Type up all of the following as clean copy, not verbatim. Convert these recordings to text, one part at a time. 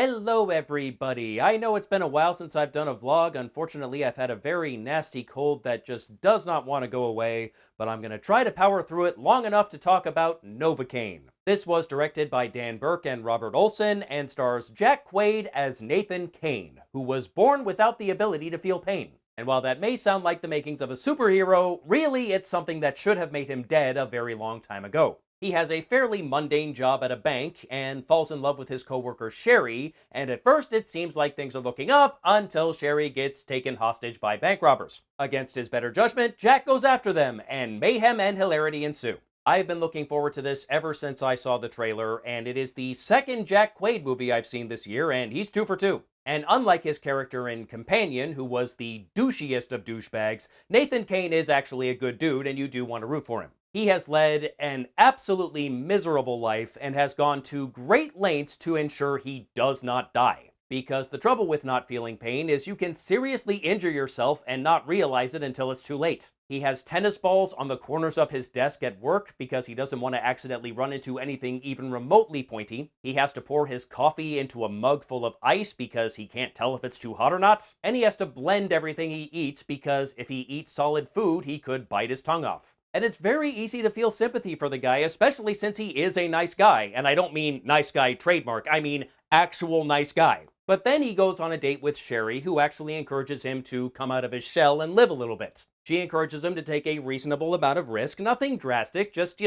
Hello everybody! I know it's been a while since I've done a vlog. Unfortunately, I've had a very nasty cold that just does not want to go away, but I'm going to try to power through it long enough to talk about Novocaine. This was directed by Dan Burke and Robert Olson and stars Jack Quaid as Nathan Caine, who was born without the ability to feel pain. And while that may sound like the makings of a superhero, really it's something that should have made him dead a very long time ago. He has a fairly mundane job at a bank and falls in love with his coworker Sherry, and at first it seems like things are looking up until Sherry gets taken hostage by bank robbers. Against his better judgment, Jack goes after them, and mayhem and hilarity ensue. I've been looking forward to this ever since I saw the trailer, and it is the second Jack Quaid movie I've seen this year, and he's 2 for 2. And unlike his character in Companion, who was the douchiest of douchebags, Nathan Caine is actually a good dude, and you do want to root for him. He has led an absolutely miserable life and has gone to great lengths to ensure he does not die. Because the trouble with not feeling pain is you can seriously injure yourself and not realize it until it's too late. He has tennis balls on the corners of his desk at work because he doesn't want to accidentally run into anything even remotely pointy. He has to pour his coffee into a mug full of ice because he can't tell if it's too hot or not. And he has to blend everything he eats because if he eats solid food, he could bite his tongue off. And it's very easy to feel sympathy for the guy, especially since he is a nice guy. And I don't mean nice guy trademark, I mean actual nice guy. But then he goes on a date with Sherry, who actually encourages him to come out of his shell and live a little bit. She encourages him to take a reasonable amount of risk, nothing drastic, just,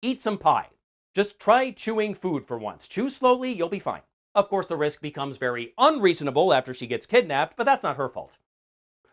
eat some pie. Just try chewing food for once. Chew slowly, you'll be fine. Of course, the risk becomes very unreasonable after she gets kidnapped, but that's not her fault.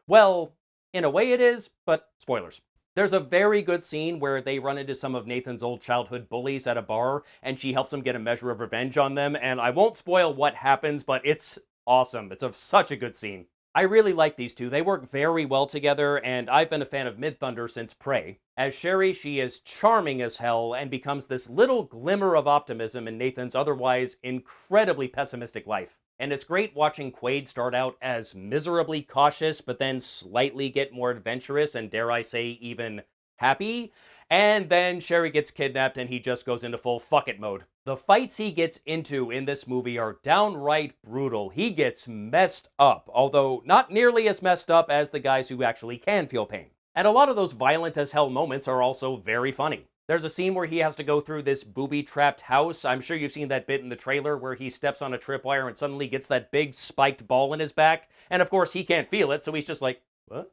Well, in a way it is, but spoilers. There's a very good scene where they run into some of Nathan's old childhood bullies at a bar, and she helps him get a measure of revenge on them, and I won't spoil what happens, but it's awesome. It's such a good scene. I really like these two. They work very well together, and I've been a fan of Midthunder since Prey. As Sherry, she is charming as hell and becomes this little glimmer of optimism in Nathan's otherwise incredibly pessimistic life. And it's great watching Quaid start out as miserably cautious, but then slightly get more adventurous and, dare I say, even happy. And then Sherry gets kidnapped and he just goes into full fuck it mode. The fights he gets into in this movie are downright brutal. He gets messed up, although not nearly as messed up as the guys who actually can feel pain. And a lot of those violent as hell moments are also very funny. There's a scene where he has to go through this booby-trapped house. I'm sure you've seen that bit in the trailer where he steps on a tripwire and suddenly gets that big spiked ball in his back. And of course, he can't feel it, so he's just like, what?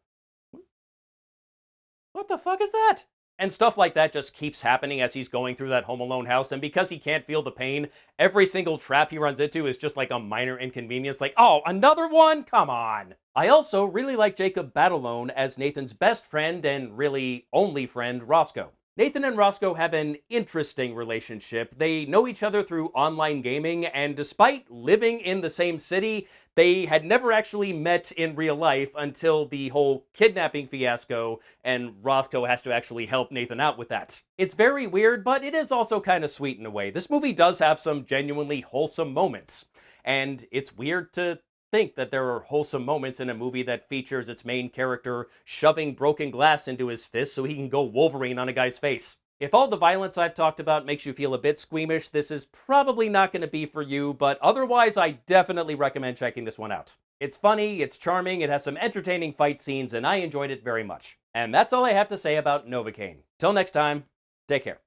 What the fuck is that? And stuff like that just keeps happening as he's going through that Home Alone house, and because he can't feel the pain, every single trap he runs into is just like a minor inconvenience, like, oh, another one? Come on! I also really like Jacob Batalone as Nathan's best friend and really only friend, Roscoe. Nathan and Roscoe have an interesting relationship. They know each other through online gaming, and despite living in the same city, they had never actually met in real life until the whole kidnapping fiasco, and Roscoe has to actually help Nathan out with that. It's very weird, but it is also kind of sweet in a way. This movie does have some genuinely wholesome moments, and it's weird to think that there are wholesome moments in a movie that features its main character shoving broken glass into his fist so he can go Wolverine on a guy's face. If all the violence I've talked about makes you feel a bit squeamish, this is probably not going to be for you, but otherwise I definitely recommend checking this one out. It's funny, it's charming, it has some entertaining fight scenes, and I enjoyed it very much. And that's all I have to say about Novocaine. Till next time, take care.